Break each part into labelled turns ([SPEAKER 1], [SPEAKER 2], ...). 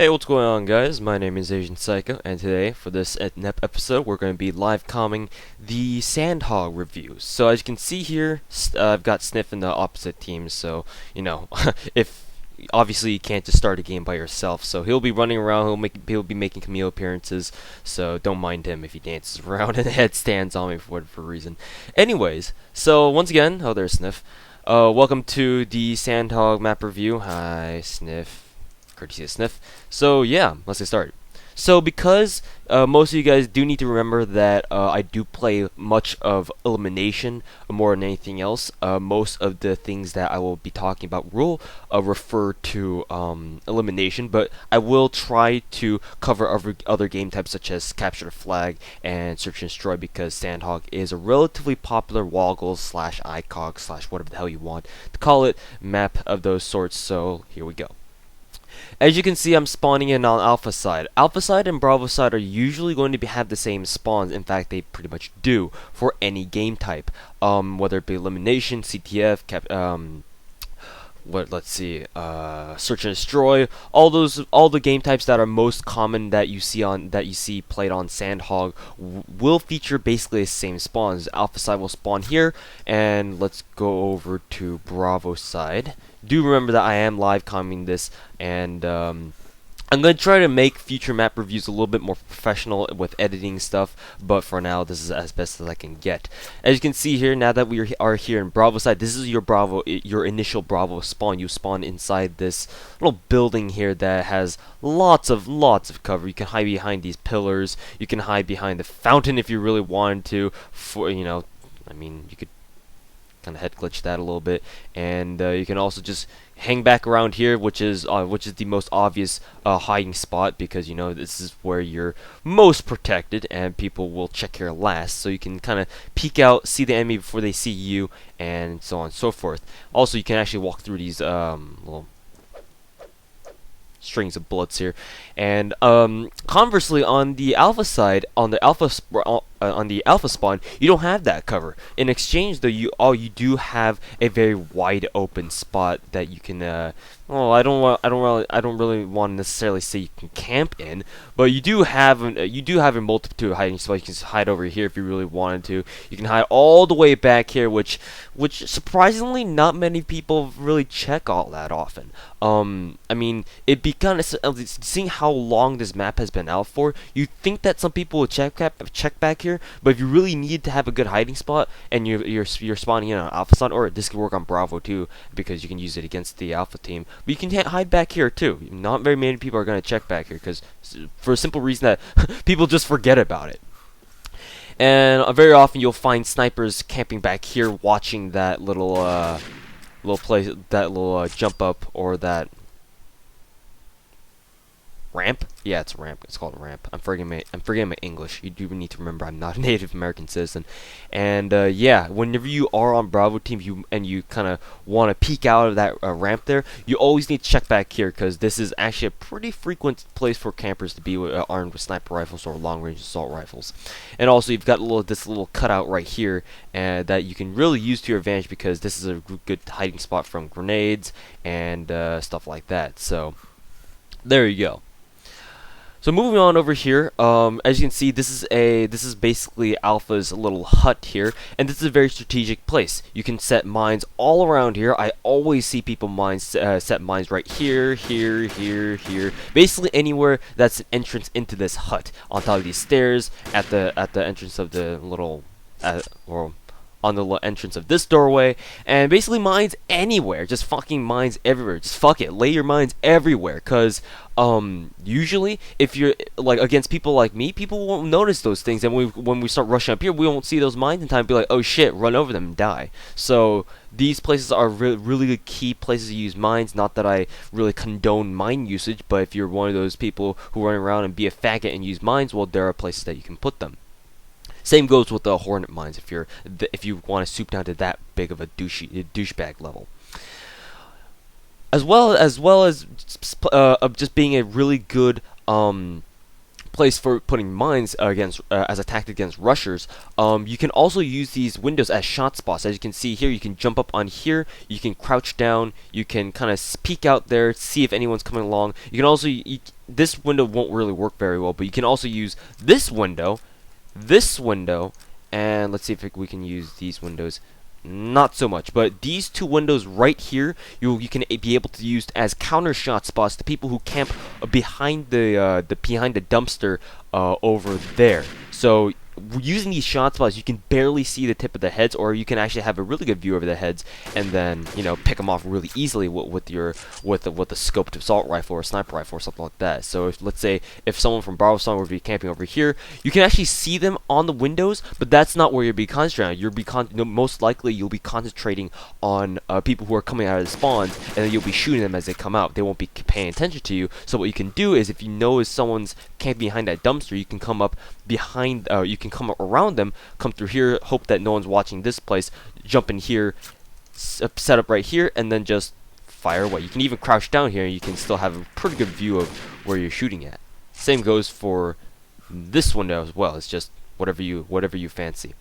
[SPEAKER 1] Hey, what's going on, guys? My name is Asian Psycho, and today, for this episode, we're going to be live comming the Sand Hog review. So, as you can see here, I've got Sniff in the opposite team, so, if obviously you can't just start a game by yourself, so he'll be running around, he'll be making cameo appearances, so don't mind him if he dances around and headstands on me for whatever reason. Anyways, so once again, oh, there's Sniff. Welcome to the Sand Hog map review. Hi, Sniff. Courtesy of Sniff. So yeah, let's get started. So because most of you guys do need to remember that I do play much of elimination more than anything else. Most of the things that I will be talking about will refer to elimination, but I will try to cover other game types such as capture the flag and search and destroy, because Sand Hog is a relatively popular woggle slash icog slash whatever the hell you want to call it map of those sorts. So here we go. As you can see, I'm spawning in on Alpha side. Alpha side and Bravo side are usually going to have the same spawns. In fact, they pretty much do for any game type, whether it be elimination, CTF, search and destroy. All the game types that are most common that you see played on Sand Hog will feature basically the same spawns. Alpha side will spawn here, and let's go over to Bravo side. Do remember that I am live commenting this, and I'm going to try to make future map reviews a little bit more professional with editing stuff, but for now, this is as best as I can get. As you can see here, now that we are here in Bravo side, this is your initial Bravo spawn. You spawn inside this little building here that has lots of cover. You can hide behind these pillars. You can hide behind the fountain if you really wanted to. You could kind of head glitch that a little bit, and you can also just hang back around here, which is the most obvious hiding spot, because this is where you're most protected and people will check here last, so you can kind of peek out, see the enemy before they see you, and so on and so forth. Also, you can actually walk through these little strings of bullets here, and conversely, on the Alpha side, on the Alpha spawn, you don't have that cover. In exchange, though, you do have a very wide open spot that you can I don't really want to necessarily say you can camp in, but you do have a multitude of hiding spots. You can just hide over here if you really wanted to. You can hide all the way back here, which surprisingly not many people really check all that often. It'd be kind of seeing how long this map has been out for. You'd think that some people would check back here, but if you really need to have a good hiding spot and you're spawning in on Alpha side, or this could work on Bravo too, because you can use it against the Alpha team. But you can hide back here too. Not very many people are going to check back here, because for a simple reason that people just forget about it. And very often you'll find snipers camping back here, watching that little jump up, or that ramp? Yeah, it's a ramp. It's called a ramp. I'm forgetting my English. You do need to remember I'm not a Native American citizen. And yeah, whenever you are on Bravo team, you kind of want to peek out of that ramp there, you always need to check back here, because this is actually a pretty frequent place for campers to be armed with sniper rifles or long-range assault rifles. And also, you've got this little cutout right here that you can really use to your advantage, because this is a good hiding spot from grenades and stuff like that. So there you go. So moving on over here, as you can see, this is basically Alpha's little hut here, and this is a very strategic place. You can set mines all around here. I always see people set mines right here, here, basically anywhere that's an entrance into this hut. On top of these stairs, at the entrance of the little, or on the entrance of this doorway, and basically mines anywhere. Just fucking mines everywhere. Just fuck it, lay your mines everywhere, cause usually if you're against people like me, people won't notice those things, and when we start rushing up here, we won't see those mines in time to be like, oh shit, run over them and die. So these places are really good key places to use mines. Not that I really condone mine usage, but if you're one of those people who run around and be a faggot and use mines, well, there are places that you can put them. Same goes with the Hornet mines if you want to soup down to that big of a douchebag level. As well as just being a really good place for putting mines against as a tactic against rushers. You can also use these windows as shot spots. As you can see here, you can jump up on here, you can crouch down, you can kind of peek out there, see if anyone's coming along. You can also this window won't really work very well, but you can also use this window, and let's see if we can use these windows. Not so much, but these two windows right here, you can be able to use as counter shot spots to people who camp behind the dumpster over there. So using these shot spots, you can barely see the tip of the heads, or you can actually have a really good view over the heads, and then pick them off really easily with the scoped assault rifle or sniper rifle or something like that. So let's say if someone from Bravo Song would be camping over here, you can actually see them on the windows, but that's not where you'll be concentrating. Most likely you'll be concentrating on people who are coming out of the spawns, and then you'll be shooting them as they come out. They won't be paying attention to you. So what you can do is, if you know someone's camping behind that dumpster, you can come up behind, you can come around them, come through here, hope that no one's watching this place, jump in here, set up right here, and then just fire away. You can even crouch down here and you can still have a pretty good view of where you're shooting at. Same goes for this window as well. It's just whatever you fancy.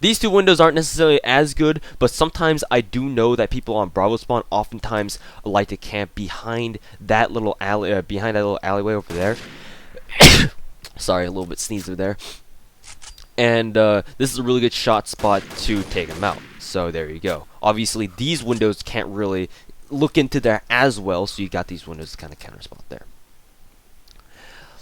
[SPEAKER 1] These two windows aren't necessarily as good, but sometimes I do know that people on Bravo spawn oftentimes like to camp behind that little alleyway over there. Sorry, a little bit sneezy there. And this is a really good shot spot to take them out. So there you go. Obviously, these windows can't really look into there as well, so you got these windows to kind of counter spot there.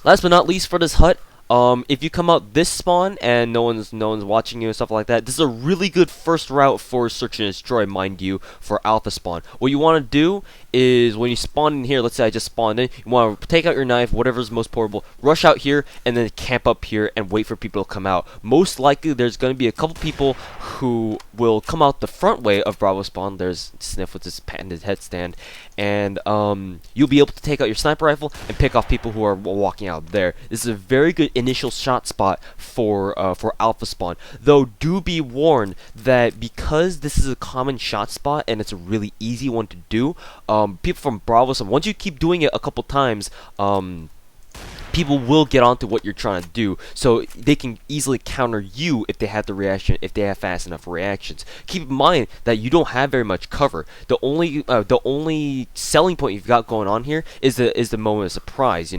[SPEAKER 1] Last but not least for this hut, if you come out this spawn and no one's watching you and stuff like that, this is a really good first route for search and destroy, mind you, for alpha spawn. What you want to do is, when you spawn in here, let's say I just spawned in, you want to take out your knife, whatever's most portable, rush out here, and then camp up here and wait for people to come out. Most likely there's going to be a couple people who will come out the front way of Bravo spawn. There's Sniff with his patented headstand, and you'll be able to take out your sniper rifle and pick off people who are walking out there. This is a very good initial shot spot for alpha spawn, though do be warned that because this is a common shot spot and it's a really easy one to do, people from Bravo spawn, once you keep doing it a couple times, people will get onto what you're trying to do, so they can easily counter you if they have the reaction, if they have fast enough reactions. Keep in mind that you don't have very much cover. The only selling point you've got going on here is the moment of surprise.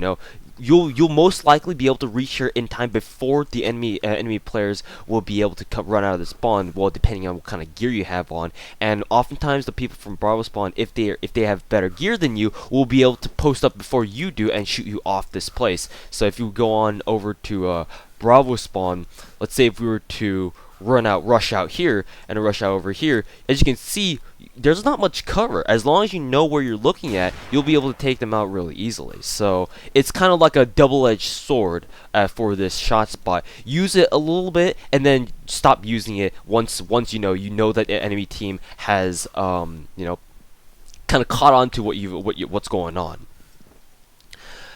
[SPEAKER 1] You'll most likely be able to reach here in time before the enemy players will be able to run out of the spawn. Well, depending on what kind of gear you have on, and oftentimes the people from Bravo spawn, if they have better gear than you, will be able to post up before you do and shoot you off this place. So if you go on over to Bravo spawn, let's say if we were to rush out here and rush out over here, as you can see, there's not much cover. As long as you know where you're looking at, you'll be able to take them out really easily. So it's kind of like a double-edged sword for this shot spot. Use it a little bit and then stop using it once you know that the enemy team has kind of caught on to what's going on.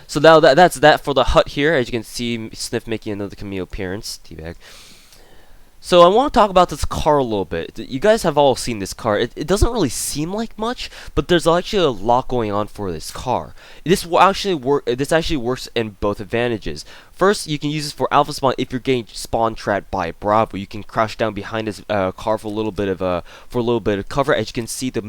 [SPEAKER 1] So now that's that for the hut here. As you can see, Sniff making another cameo appearance. Teabag. So I want to talk about this car a little bit. You guys have all seen this car. It doesn't really seem like much, but there's actually a lot going on for this car. This actually works in both advantages. First, you can use this for alpha spawn if you're getting spawn trapped by Bravo. You can crouch down behind this car for a little bit of cover. As you can see, the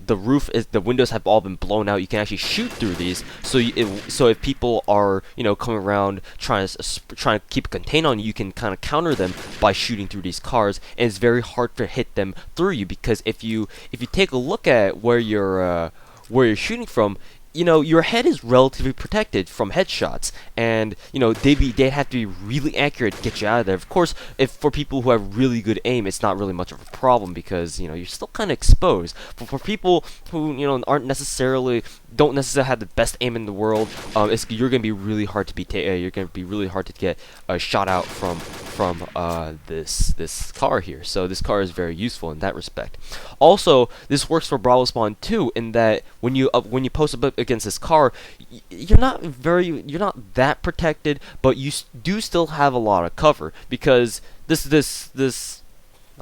[SPEAKER 1] roof the windows have all been blown out. You can actually shoot through these. So if people are coming around trying to keep a contain on you, you can kind of counter them by shooting through these cars. And it's very hard to hit them through you, because if you take a look at where you're shooting from, your head is relatively protected from headshots, and they'd have to be really accurate to get you out of there. Of course, if for people who have really good aim, it's not really much of a problem, because you're still kind of exposed. But for people who don't necessarily have the best aim in the world, you're gonna be really hard to get shot out from this car here. So this car is very useful in that respect. Also, this works for Bravo spawn too, in that when you post up against this car, you're not that protected, but you do still have a lot of cover, because this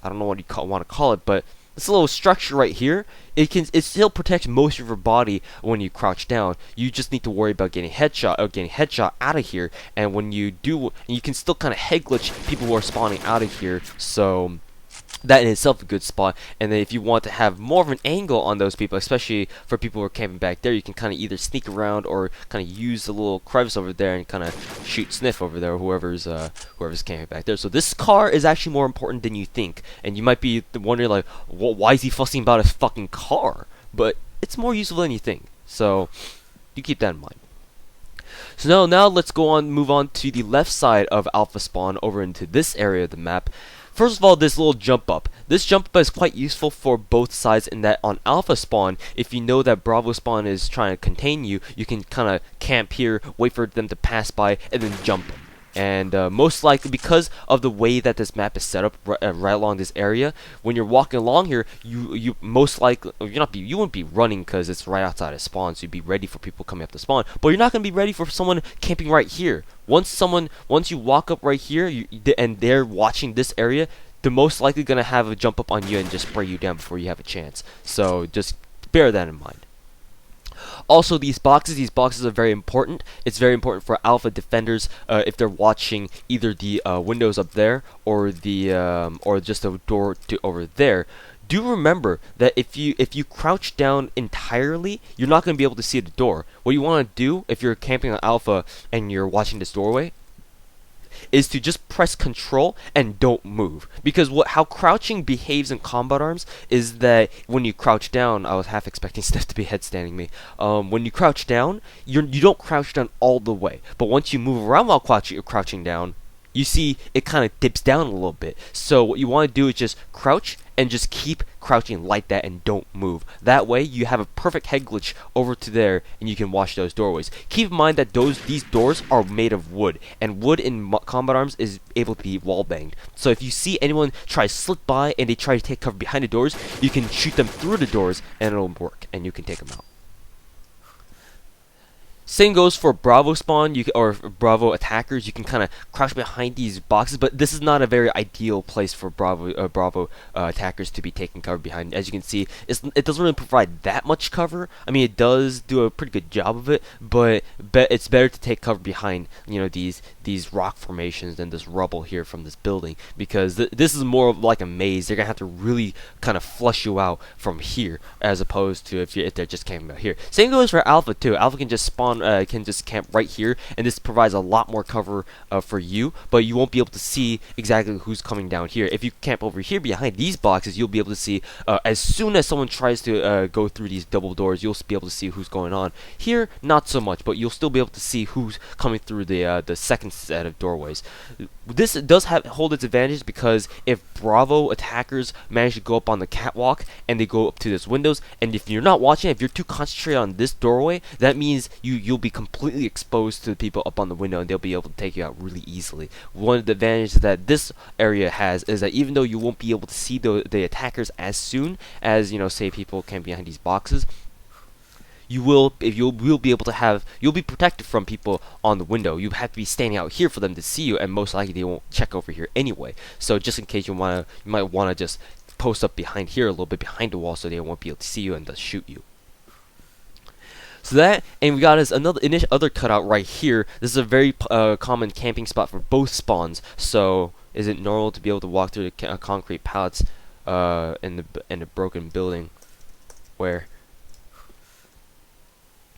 [SPEAKER 1] I don't know what you want to call it, but this little structure right here, it still protects most of your body when you crouch down. You just need to worry about getting headshot out of here, and when you do, you can still kind of head glitch people who are spawning out of here. So that in itself a good spot. And then if you want to have more of an angle on those people, especially for people who are camping back there, you can kind of either sneak around or kind of use the little crevice over there and kind of shoot Sniff over there, or whoever's camping back there. So this car is actually more important than you think, and you might be wondering like, why is he fussing about his fucking car? But it's more useful than you think, so you keep that in mind. So now let's move on to the left side of Alpha Spawn over into this area of the map. First of all, this little jump up. This jump up is quite useful for both sides in that on Alpha Spawn, if you know that Bravo Spawn is trying to contain you, you can kind of camp here, wait for them to pass by, and then jump them. And most likely, because of the way that this map is set up right along this area, when you're walking along here, you most likely you wouldn't be running because it's right outside of spawn, so you'd be ready for people coming up to spawn. But you're not gonna be ready for someone camping right here. Once you walk up right here, and they're watching this area, they're most likely gonna have a jump up on you and just spray you down before you have a chance. So just bear that in mind. Also, these boxes are very important. It's very important for alpha defenders if they're watching either the windows up there or the or just a door to over there. Do remember that if you crouch down entirely, you're not going to be able to see the door. What you want to do if you're camping on alpha and you're watching this doorway is to just press control and don't move, because how crouching behaves in combat arms is that when you crouch down, I was half expecting Sniff to be headstanding me. When you crouch down, you don't crouch down all the way, but once you move around while crouching down, you see it kind of dips down a little bit. So what you want to do is just crouch and just keep crouching like that and don't move. That way you have a perfect head glitch over to there and you can watch those doorways. Keep in mind that these doors are made of wood, and wood in combat arms is able to be wall banged. So if you see anyone try to slip by and they try to take cover behind the doors, you can shoot them through the doors and it'll work and you can take them out. Same goes for Bravo spawn, or Bravo attackers. You can kind of crouch behind these boxes, but this is not a very ideal place for Bravo attackers to be taking cover behind. As you can see, it doesn't really provide that much cover. I mean, it does do a pretty good job of it, but it's better to take cover behind these rock formations than this rubble here from this building, because this is more of like a maze. They're gonna have to really kind of flush you out from here, as opposed to if they're just camping out here. Same goes for Alpha too. Alpha can just spawn. Can just camp right here, and this provides a lot more cover for you, but you won't be able to see exactly who's coming down here. If you camp over here behind these boxes, you'll be able to see as soon as someone tries to go through these double doors, you'll be able to see who's going on. Here, not so much, but you'll still be able to see who's coming through the second set of doorways. This does hold its advantage, because if Bravo attackers manage to go up on the catwalk and they go up to this windows, and if you're not watching, if you're too concentrated on this doorway, that means you'll be completely exposed to the people up on the window, and they'll be able to take you out really easily. One of the advantages that this area has is that even though you won't be able to see the attackers as soon as, say people camp behind these boxes, you'll be able to you'll be protected from people on the window. You have to be standing out here for them to see you, and most likely they won't check over here anyway. So just in case you might want to just post up behind here a little bit behind the wall, so they won't be able to see you and thus shoot you. So that, and we got us other cutout right here. This is a very common camping spot for both spawns. So is it normal to be able to walk through the concrete pallets in the broken building? Where?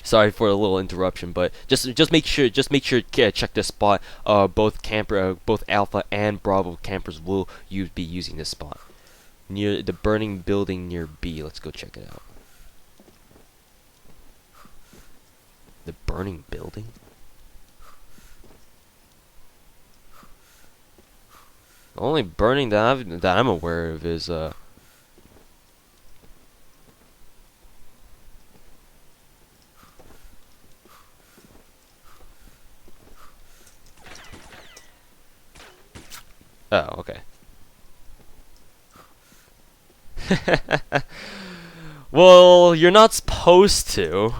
[SPEAKER 1] Sorry for a little interruption, but just make sure check this spot. Both Alpha and Bravo campers will be using this spot near the burning building near B. Let's go check it out. The burning building? The only burning that I'm aware of is oh, okay. Well, you're not supposed to.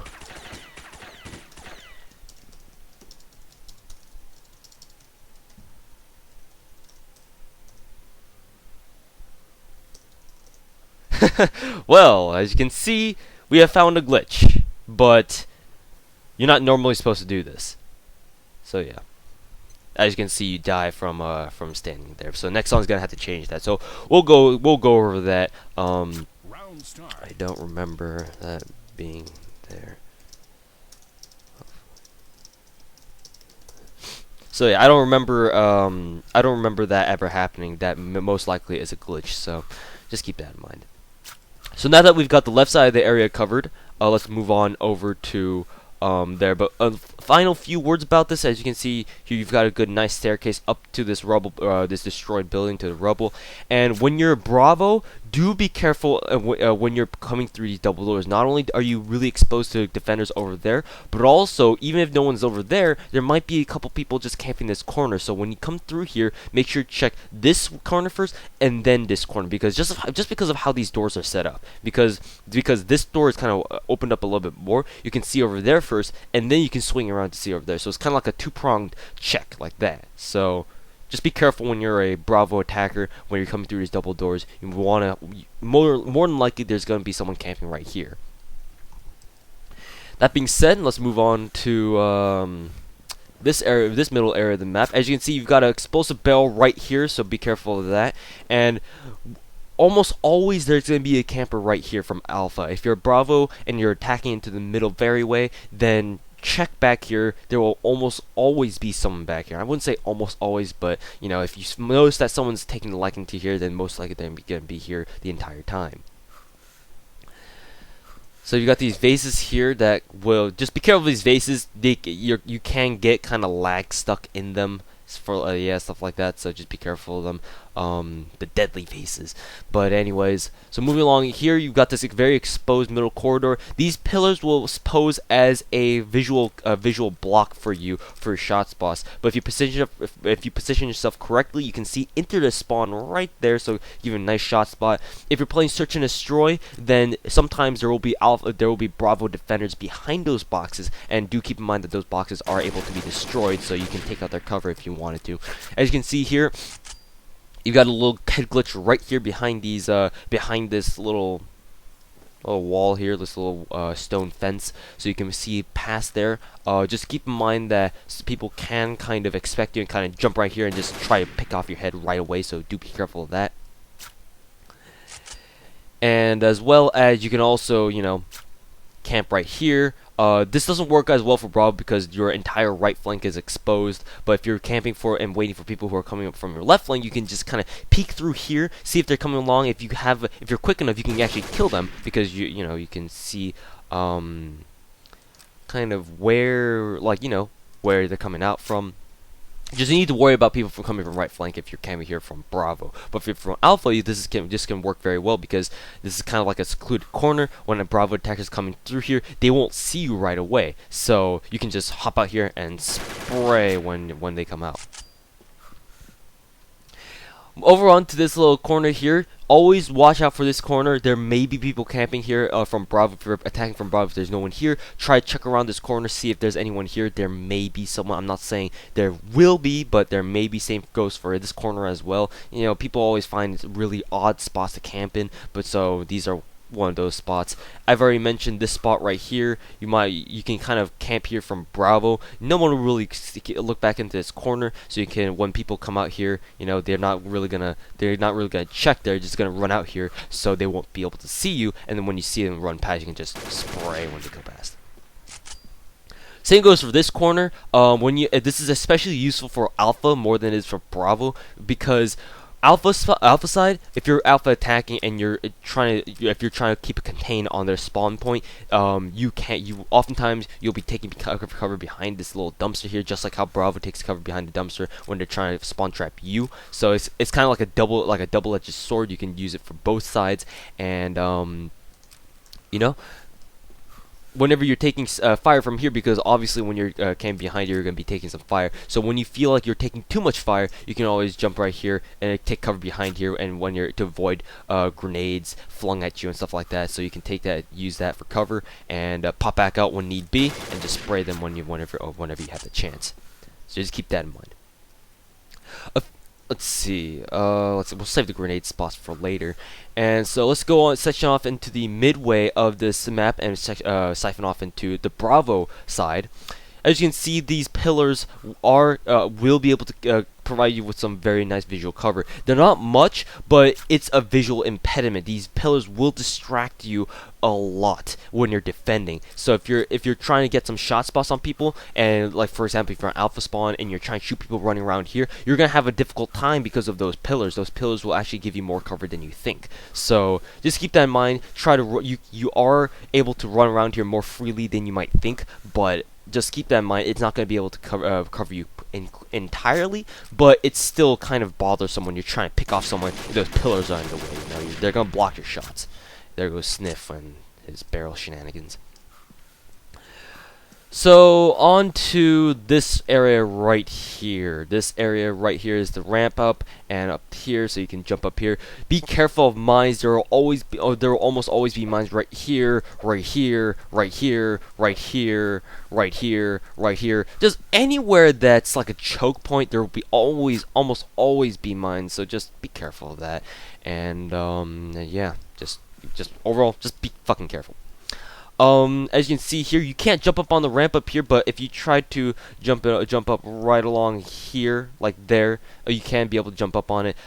[SPEAKER 1] Well, as you can see, we have found a glitch, but you're not normally supposed to do this. So yeah, as you can see, you die from standing there. So next song's gonna have to change that. So we'll go over that. I don't remember that being there. So yeah, I don't remember that ever happening. That most likely is a glitch. So just keep that in mind. So now that we've got the left side of the area covered, let's move on over to there. But final few words about this. As you can see here, you've got a good, nice staircase up to this rubble, this destroyed building, to the rubble. And when you're Bravo, do be careful when you're coming through these double doors. Not only are you really exposed to defenders over there, but also, even if no one's over there, there might be a couple people just camping this corner. So when you come through here, make sure to check this corner first and then this corner, because just because of how these doors are set up. Because this door is kind of opened up a little bit more, you can see over there first, and then you can swing around to see over there. So it's kind of like a two-pronged check like that. So just be careful when you're a Bravo attacker, when you're coming through these double doors. You wanna more than likely there's gonna be someone camping right here. That being said, let's move on to this area, this middle area of the map. As you can see, you've got an explosive barrel right here, so be careful of that. And almost always there's going to be a camper right here from Alpha. If you're Bravo and you're attacking into the middle very way, then check back here. There will almost always be someone back here. I wouldn't say almost always, but you know, if you notice that someone's taking a liking to here, then most likely they're going to be here the entire time. So you got these vases here that will just be careful of these vases. You can get kind of lag stuck in them for yeah, stuff like that. So just be careful of them. The deadly vases. But anyways, so moving along here, you've got this very exposed middle corridor. These pillars will pose as a visual block for you for your shot spots. But if you position yourself correctly, you can see into the spawn right there. So give you a nice shot spot. If you're playing search and destroy, then sometimes there will be Bravo defenders behind those boxes, and do keep in mind that those boxes are able to be destroyed, so you can take out their cover if you wanted to. As you can see here, you've got a little head glitch right here behind these, behind this little wall here, this little stone fence, so you can see past there. Just keep in mind that people can kind of expect you and kind of jump right here and just try to pick off your head right away, so do be careful of that. And as well as you can also, you know, camp right here. This doesn't work as well for Bravo because your entire right flank is exposed. But if you're camping for and waiting for people who are coming up from your left flank, you can just kind of peek through here, see if they're coming along. If you're quick enough, you can actually kill them because you know you can see kind of where, like, you know, where they're coming out from. You just need to worry about people from coming from right flank if you're camping here from Bravo. But if you're from Alpha, this can work very well because this is kind of like a secluded corner. When a Bravo attacker is coming through here, they won't see you right away. So you can just hop out here and spray when they come out. Over onto this little corner here. Always watch out for this corner. There may be people camping here from Bravo. If you're attacking from Bravo, if there's no one here, try to check around this corner, see if there's anyone here. There may be someone. I'm not saying there will be, but there may be. Same goes for this corner as well. You know, people always find really odd spots to camp in, but so these are one of those spots. I've already mentioned this spot right here. You can kind of camp here from Bravo. No one will really look back into this corner, so you can, when people come out here, you know, they're not really gonna check. They're just gonna run out here, so they won't be able to see you. And then when you see them run past, you can just spray when they come past. Same goes for this corner. This is especially useful for Alpha more than it is for Bravo, because Alpha side, if you're Alpha attacking and if you're trying to keep it contained on their spawn point, oftentimes you'll be taking cover behind this little dumpster here, just like how Bravo takes cover behind the dumpster when they're trying to spawn trap you. So it's kind of like a double-edged sword. You can use it for both sides, and you know, whenever you're taking fire from here, because obviously when you're camping behind you, you're going to be taking some fire. So when you feel like you're taking too much fire, you can always jump right here and take cover behind here, and when you're to avoid grenades flung at you and stuff like that. So you can use that for cover, and pop back out when need be, and just spray them whenever you have the chance. So just keep that in mind. let's see. We'll save the grenade spots for later. And so let's go on section off into the midway of this map and siphon off into the Bravo side. As you can see, these pillars are will be able to provide you with some very nice visual cover. They're not much, but it's a visual impediment. These pillars will distract you a lot when you're defending. So if you're trying to get some shot spots on people, and like for example, if you're on alpha spawn and you're trying to shoot people running around here, you're gonna have a difficult time because of those pillars. Those pillars will actually give you more cover than you think. So just keep that in mind. Try to you are able to run around here more freely than you might think, but just keep that in mind. It's not going to be able to cover you entirely, but it's still kind of bothersome when you're trying to pick off someone and those pillars are in the way. They're going to block your shots. There goes Sniff and his barrel shenanigans. So on to this area right here. This area right here is the ramp up, and up here, so you can jump up here. Be careful of mines. There will almost always be mines right here, right here, right here, right here, right here, right here. Just anywhere that's like a choke point, there will be almost always be mines. So just be careful of that. And yeah, just overall, just be fucking careful. As you can see here, you can't jump up on the ramp up here, but if you try to jump up right along here, like there, you can be able to jump up on it.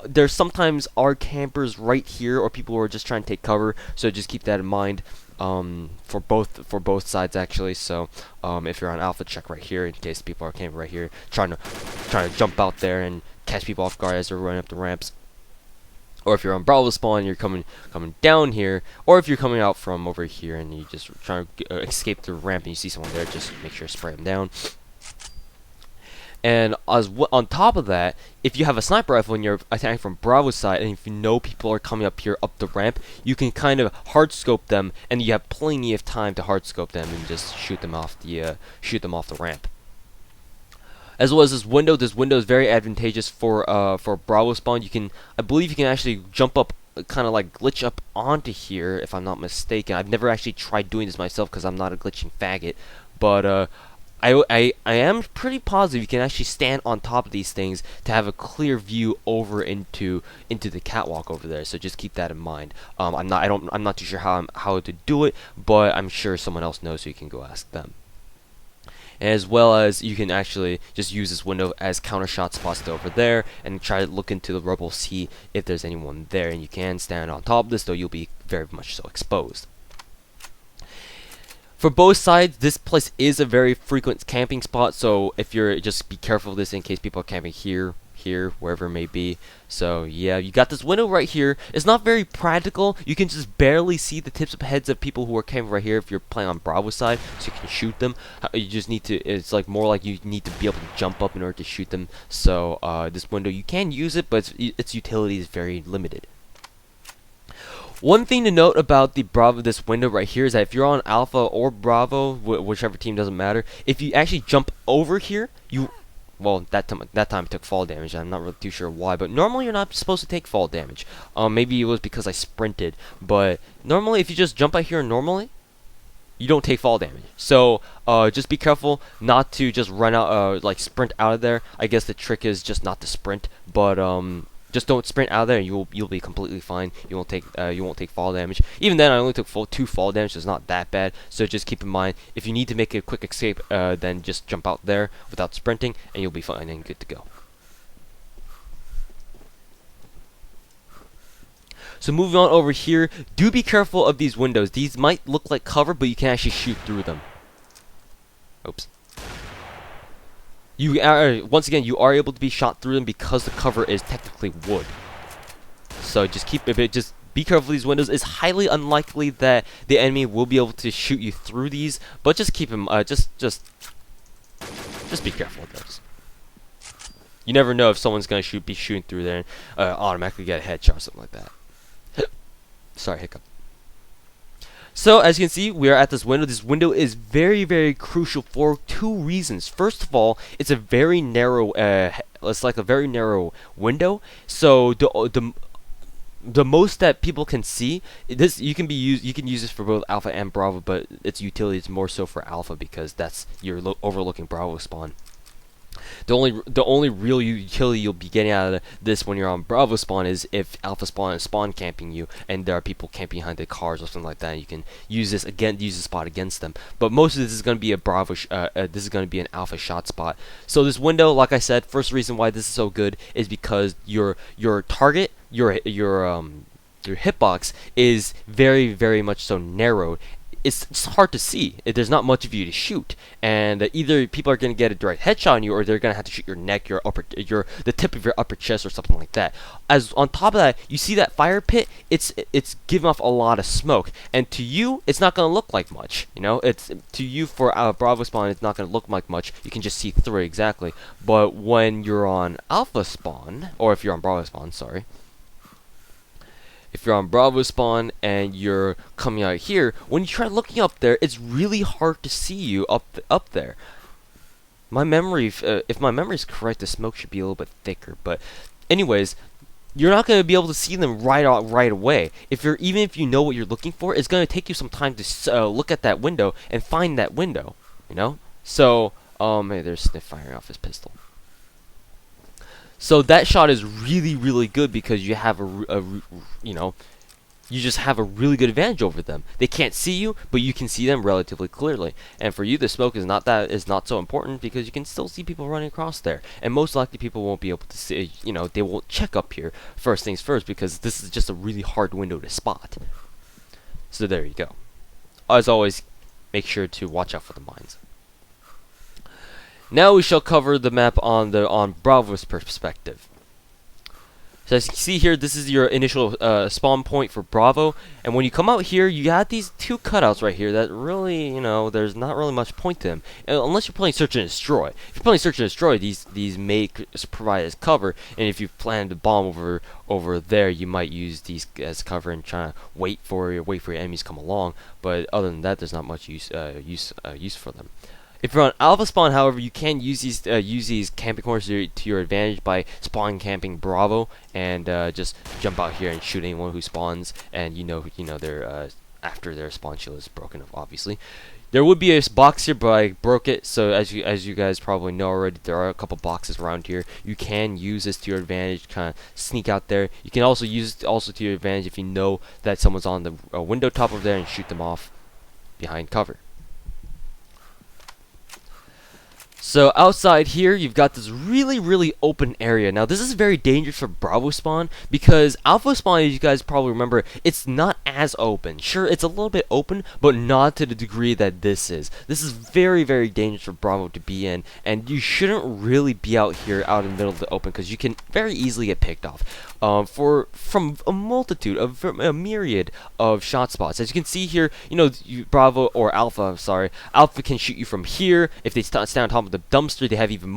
[SPEAKER 1] There sometimes are campers right here, or people who are just trying to take cover, so just keep that in mind. For both sides actually. So if you're on alpha, check right here in case people are camping right here, trying to jump out there and catch people off guard as they're running up the ramps. Or if you're on Bravo spawn, you're coming down here, or if you're coming out from over here and you just trying to escape the ramp and you see someone there, just make sure to spray them down. And on top of that, if you have a sniper rifle and you're attacking from Bravo side, and if you know people are coming up here up the ramp, you can kind of hard scope them, and you have plenty of time to hard scope them and just shoot them off the ramp. As well as this window is very advantageous for Bravo spawn. I believe you can actually jump up, kind of like glitch up onto here, if I'm not mistaken. I've never actually tried doing this myself because I'm not a glitching faggot, but I am pretty positive you can actually stand on top of these things to have a clear view over into the catwalk over there. So just keep that in mind. I'm not too sure how to do it, but I'm sure someone else knows, so you can go ask them. As well as you can actually just use this window as counter shot spots to over there and try to look into the rubble, see if there's anyone there, and you can stand on top of this, though you'll be very much so exposed. For both sides, this place is a very frequent camping spot, so if you're just be careful of this in case people are camping here, wherever it may be. So yeah, you got this window right here. It's not very practical. You can just barely see the tips of heads of people who are camping right here if you're playing on Bravo side, so you can shoot them. You just need to, it's like more like you need to be able to jump up in order to shoot them. So this window, you can use it, but its utility is very limited. One thing to note about this window right here is that if you're on Alpha or Bravo, whichever team, doesn't matter, if you actually jump over here, well, that time I took fall damage. I'm not really too sure why, but normally you're not supposed to take fall damage. Maybe it was because I sprinted, but normally if you just jump out here normally, you don't take fall damage. So just be careful not to just run out, like sprint out of there. I guess the trick is just not to sprint, but just don't sprint out of there, and you'll be completely fine. You won't take fall damage. Even then, I only took 2 fall damage, so it's not that bad. So just keep in mind, if you need to make a quick escape, then just jump out there without sprinting, and you'll be fine and good to go. So moving on over here, do be careful of these windows. These might look like cover, but you can actually shoot through them. Oops. Once again, you are able to be shot through them because the cover is technically wood. So just be careful of these windows. It's highly unlikely that the enemy will be able to shoot you through these, but just keep them. Just be careful of those. You never know if someone's gonna be shooting through there and automatically get a headshot or something like that. Sorry, hiccup. So as you can see, we are at this window. This window is very, very crucial for 2 reasons. First of all, it's a very narrow. It's like a very narrow window. So the most that people can see, you can use this for both Alpha and Bravo, but its utility is more so for Alpha because that's you're overlooking Bravo spawn. The only real utility you'll be getting out of this when you're on Bravo spawn is if Alpha spawn is spawn camping you, and there are people camping behind the cars or something like that. And you can use this spot against them. But most of this is going to be a Bravo. This is going to be an Alpha shot spot. So this window, like I said, first reason why this is so good is because your target, your hitbox is very much so narrowed. It's hard to see. There's not much of you to shoot, and either people are going to get a direct headshot on you, or they're going to have to shoot your neck, the tip of your upper chest, or something like that. As on top of that, you see that fire pit. It's giving off a lot of smoke, and to you, it's not going to look like much. You know, it's to you for Bravo spawn, it's not going to look like much. You can just see through it exactly. But when you're on Alpha spawn, or if you're on Bravo spawn, sorry. If you're on Bravo spawn and you're coming out here, when you try looking up there, it's really hard to see you up there. My memory, if my memory is correct, the smoke should be a little bit thicker. But, anyways, you're not going to be able to see them right away. Even if you know what you're looking for, it's going to take you some time to look at that window and find that window. You know. So, hey, there's Sniff firing off his pistol. So that shot is really good because you have you just have a really good advantage over them. They can't see you, but you can see them relatively clearly. And for you, the smoke is not so important because you can still see people running across there. And most likely, people won't be able to see. They won't check up here first things first because this is just a really hard window to spot. So there you go. As always, make sure to watch out for the mines. Now we shall cover the map on Bravo's perspective. So as you can see here, this is your initial spawn point for Bravo, and when you come out here, you got these two cutouts right here that really, there's not really much point to them, unless you're playing Search and Destroy. If you're playing Search and Destroy, these may provide as cover, and if you plan to bomb over there, you might use these as cover and try to wait for your enemies to come along. But other than that, there's not much use for them. If you're on Alpha spawn, however, you can use these camping corners to your advantage by spawn camping Bravo and just jump out here and shoot anyone who spawns, and they're after their spawn shield is broken, obviously. There would be a box here, but I broke it. So as you guys probably know already, there are a couple boxes around here. You can use this to your advantage, kind of sneak out there. You can also use it to your advantage if you know that someone's on the window top over there and shoot them off behind cover. So outside here, you've got this really open area. Now this is very dangerous for Bravo spawn because Alpha spawn, as you guys probably remember, it's not as open. Sure, it's a little bit open, but not to the degree that this is. This is very dangerous for Bravo to be in, and you shouldn't really be out here out in the middle of the open because you can very easily get picked off. From a myriad of shot spots. As you can see here, Bravo or Alpha, I'm sorry, Alpha can shoot you from here. If they stand on top of the dumpster, they have even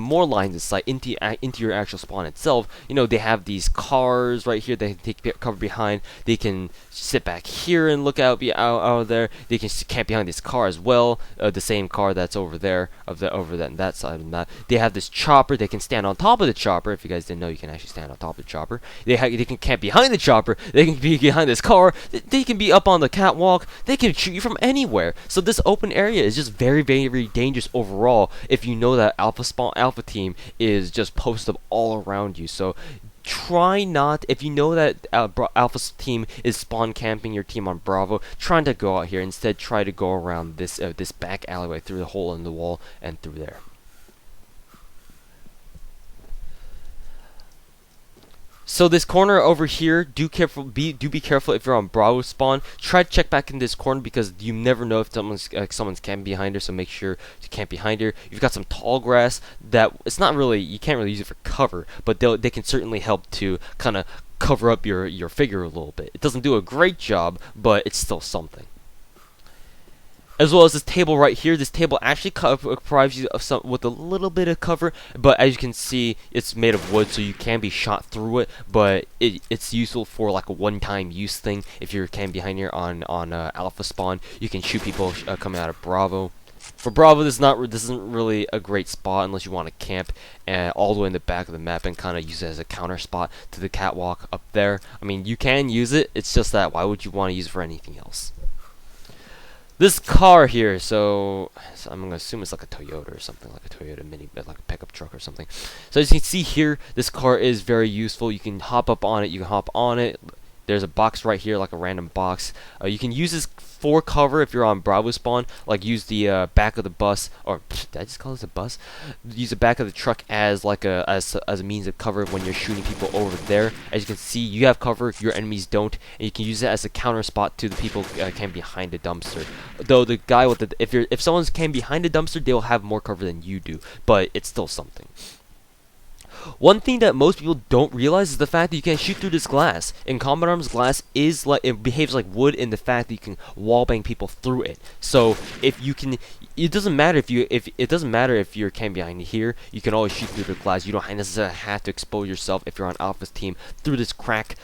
[SPEAKER 1] more lines of sight into your actual spawn itself. They have these cars right here they take cover behind. They can sit back here and look out of there. They can camp behind this car as well, the same car that's over there, over that side of that. They have this chopper. They can stand on top of the chopper. If you guys didn't know, you can actually stand on top of the chopper. They can camp behind the chopper. They can be behind this car. They can be up on the catwalk. They can shoot you from anywhere. So this open area is just very dangerous overall if you know that Alpha team is just posted all around you. So try not, if you know that Alpha's team is spawn camping your team on Bravo, trying to go out here. Instead, try to go around this back alleyway through the hole in the wall and through there. So this corner over here, be careful if you're on Bravo spawn. Try to check back in this corner because you never know if someone's camping behind her. So make sure to camp behind her. You've got some tall grass that you can't really use it for cover, but they can certainly help to kind of cover up your figure a little bit. It doesn't do a great job, but it's still something. As well as this table right here. This table actually provides you with a little bit of cover, but as you can see, it's made of wood, so you can be shot through it. But it's useful for like a one-time use thing. If you're camping behind here on Alpha spawn, you can shoot people coming out of Bravo. For Bravo, this isn't really a great spot unless you want to camp all the way in the back of the map and kind of use it as a counter spot to the catwalk up there. I mean, you can use it. It's just that why would you want to use it for anything else? This car here, so I'm gonna assume it's like a Toyota or something, like a Toyota mini, like a pickup truck or something. So as you can see here, this car is very useful. You can hop up on it. You can hop on it. There's a box right here, like a random box. You can use this for cover if you're on Bravo spawn. Like use the back of the bus, or did I just call this a bus? Use the back of the truck as like as a means of cover when you're shooting people over there. As you can see, you have cover, your enemies don't, and you can use it as a counter spot to the people camping behind the dumpster. Though the guy with the if someone's camping behind the dumpster, they will have more cover than you do, but it's still something. One thing that most people don't realize is the fact that you can shoot through this glass. In Combat Arms, glass is like, it behaves like wood in the fact that you can wallbang people through it. So if you can, it doesn't matter if you're camping behind here. You can always shoot through the glass. You don't necessarily have to expose yourself if you're on Alpha's team through this crack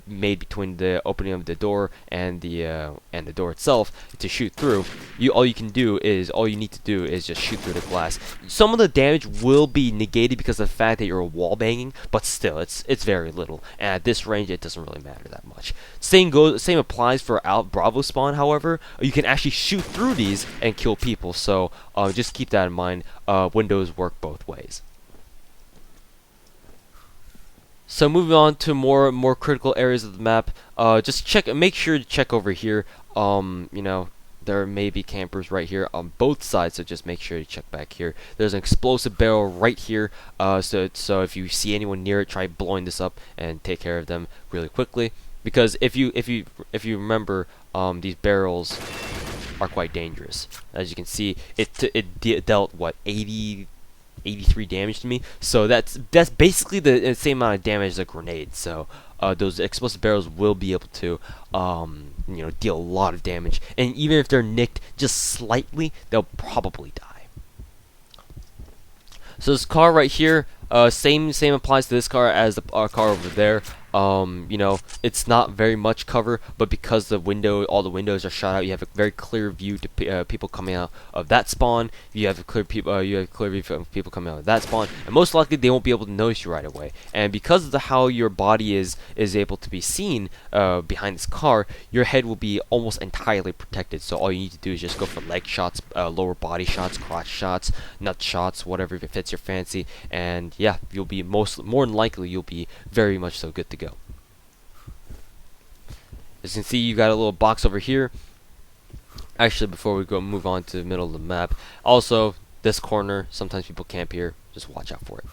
[SPEAKER 1] made between the opening of the door and the door itself to shoot through. All you need to do is just shoot through the glass. Some of the damage will be negated because of the fact that you're wall banging, but still, it's very little. And at this range, it doesn't really matter that much. Same applies for Bravo spawn. However, you can actually shoot through these and kill people. So just keep that in mind. Windows work both ways. So moving on to more critical areas of the map. Make sure to check over here. There may be campers right here on both sides, so just make sure to check back here. There's an explosive barrel right here, so if you see anyone near it, try blowing this up and take care of them really quickly. Because if you remember, these barrels are quite dangerous. As you can see, it dealt what 83 damage to me. So that's basically the same amount of damage as a grenade. So those explosive barrels will be able to deal a lot of damage, and even if they're nicked just slightly, they'll probably die. So this car right here, same applies to this car as the car over there. It's not very much cover, but because all the windows are shot out, you have a very clear view to people coming out of that spawn. You have a clear view of people coming out of that spawn, and most likely they won't be able to notice you right away. And because of how your body is able to be seen behind this car, your head will be almost entirely protected. So all you need to do is just go for leg shots, lower body shots, crotch shots, nut shots, whatever if it fits your fancy, and yeah, you'll be more than likely you'll be very much so good to go. As you can see, you got a little box over here. Actually, before we move on to the middle of the map, also this corner, sometimes people camp here. Just watch out for it.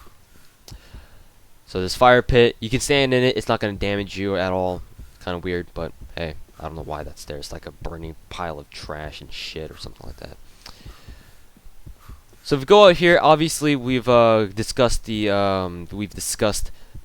[SPEAKER 1] So this fire pit, you can stand in it. It's not going to damage you at all. Kind of weird, but hey, I don't know why that's there. It's like a burning pile of trash and shit or something like that. So if we go out here, obviously we've discussed the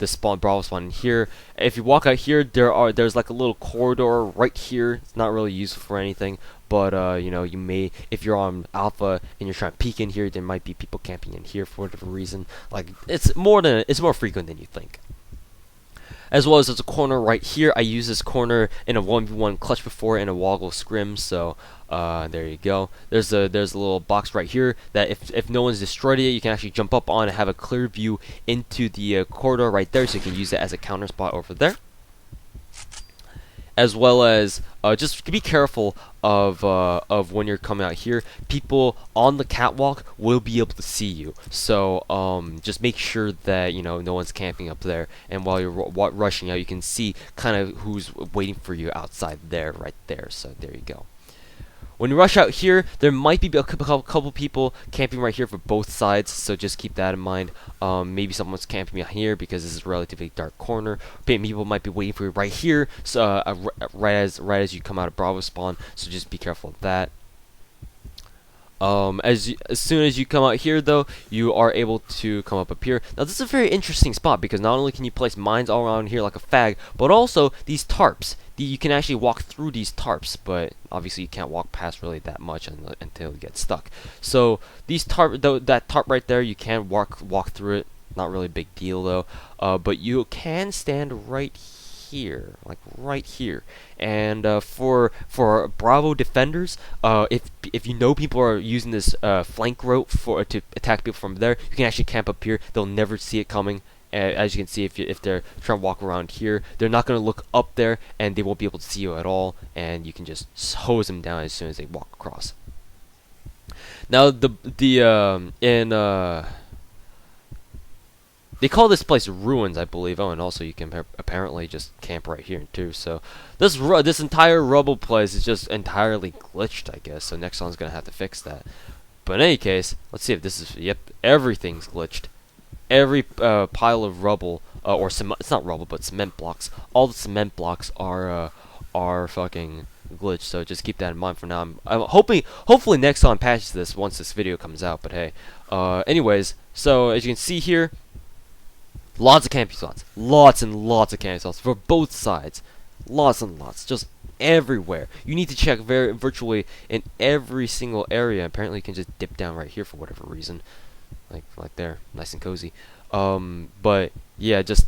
[SPEAKER 1] spawn, Bravo spawn here. If you walk out here, there's like a little corridor right here. It's not really useful for anything, but you may, if you're on Alpha and you're trying to peek in here, there might be people camping in here for whatever reason. Like it's more frequent than you think. As well as there's a corner right here. I used this corner in a 1v1 clutch before in a woggle scrim, so there you go. There's a little box right here that if no one's destroyed it, you can actually jump up on and have a clear view into the corridor right there, so you can use it as a counter spot over there. As well as just be careful of when you're coming out here. People on the catwalk will be able to see you, so just make sure that no one's camping up there. And while you're rushing out, you can see kind of who's waiting for you outside there, right there. So there you go. When you rush out here, there might be a couple people camping right here for both sides, so just keep that in mind. Maybe someone's camping out here because this is a relatively dark corner. People might be waiting for you right here, so right as you come out of Bravo spawn. So just be careful of that. As soon as you come out here, though, you are able to come up here. Now, this is a very interesting spot because not only can you place mines all around here like a fag, but also these tarps. You can actually walk through these tarps, but obviously you can't walk past really that much until you get stuck. So these that tarp right there, you can walk through it. Not really a big deal though. But you can stand right here, like right here. And for Bravo defenders, if you know people are using this flank rope to attack people from there, you can actually camp up here. They'll never see it coming, as you can see, if they're trying to walk around here, they're not going to look up there, and they won't be able to see you at all, and you can just hose them down as soon as they walk across. Now they call this place ruins, I believe. Oh, and also you can apparently just camp right here too. So this entire rubble place is just entirely glitched, I guess. So Nexon's gonna have to fix that. But in any case, let's see if this is. Yep, everything's glitched. Every pile of rubble, or cement, it's not rubble, but cement blocks. All the cement blocks are fucking glitched. So just keep that in mind for now. I'm hopefully Nexon patches this once this video comes out. But hey, anyways, so as you can see here. Lots of camping spots. Lots and lots of camping spots for both sides. Lots and lots. Just everywhere. You need to check virtually in every single area. Apparently you can just dip down right here for whatever reason. Like there. Nice and cozy. But yeah, just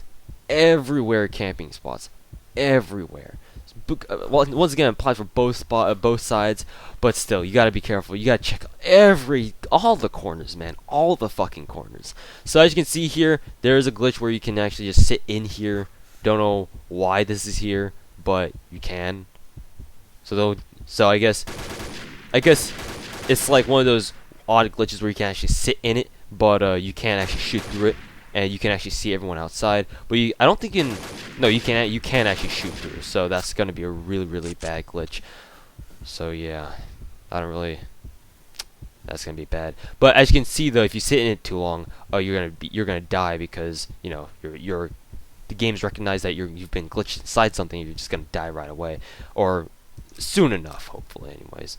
[SPEAKER 1] everywhere camping spots. Everywhere. Well, once again, apply for both sides, but still, you gotta be careful. You gotta check all the corners, man, all the fucking corners. So as you can see here, there is a glitch where you can actually just sit in here. Don't know why this is here, but you can. So I guess it's like one of those odd glitches where you can actually sit in it, but you can't actually shoot through it. And you can actually see everyone outside, but I don't think you can actually shoot through. So that's gonna be a really bad glitch. So yeah, that's gonna be bad. But as you can see though, if you sit in it too long, you're gonna die because the game's recognize that you've been glitched inside something. You're just gonna die right away, or soon enough, hopefully. Anyways,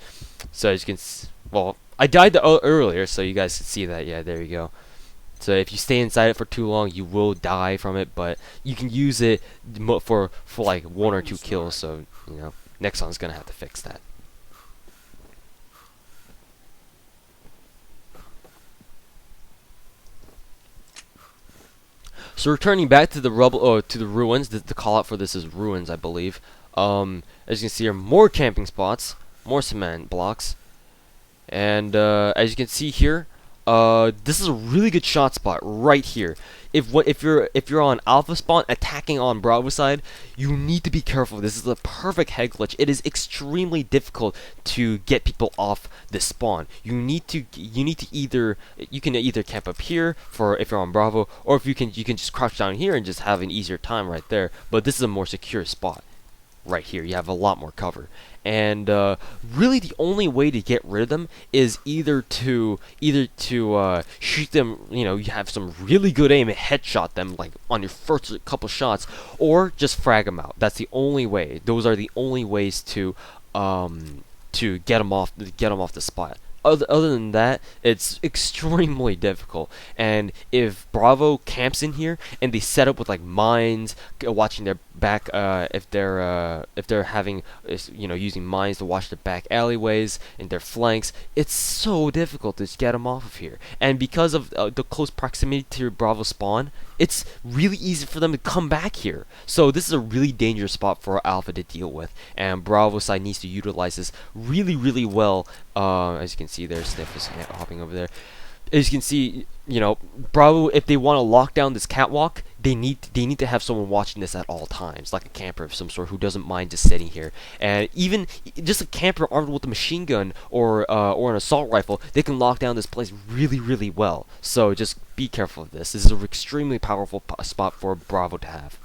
[SPEAKER 1] so as you can I died earlier, so you guys can see that. Yeah, there you go. So if you stay inside it for too long, you will die from it, but you can use it for like 1 or 2 kills. So Nexon's gonna have to fix that. So returning back to the rubble, to the ruins. The call out for this is ruins, I believe. As you can see here, more camping spots, more cement blocks, and as you can see here. This is a really good shot spot right here. If you're on Alpha spawn attacking on Bravo side, you need to be careful. This is a perfect head glitch. It is extremely difficult to get people off this spawn. You can either camp up here for if you're on Bravo, or if you can just crouch down here and just have an easier time right there. But this is a more secure spot. Right here, you have a lot more cover, and really the only way to get rid of them is either to shoot them. You have some really good aim and headshot them like on your first couple shots, or just frag them out. That's the only way. Those are the only ways to get them off the spot. Other than that, it's extremely difficult. And if Bravo camps in here and they set up with like mines, watching their back, if they're having, using mines to watch their back alleyways and their flanks, it's so difficult to get them off of here. And because of the close proximity to Bravo spawn, it's really easy for them to come back here. So this is a really dangerous spot for Alpha to deal with, and Bravo side needs to utilize this really well. As you can see there, Sniff is hopping over there. As you can see, Bravo, if they want to lock down this catwalk, they need to have someone watching this at all times, like a camper of some sort who doesn't mind just sitting here. And even just a camper armed with a machine gun or an assault rifle, they can lock down this place really well. So just be careful of this. This is an extremely powerful spot for Bravo to have.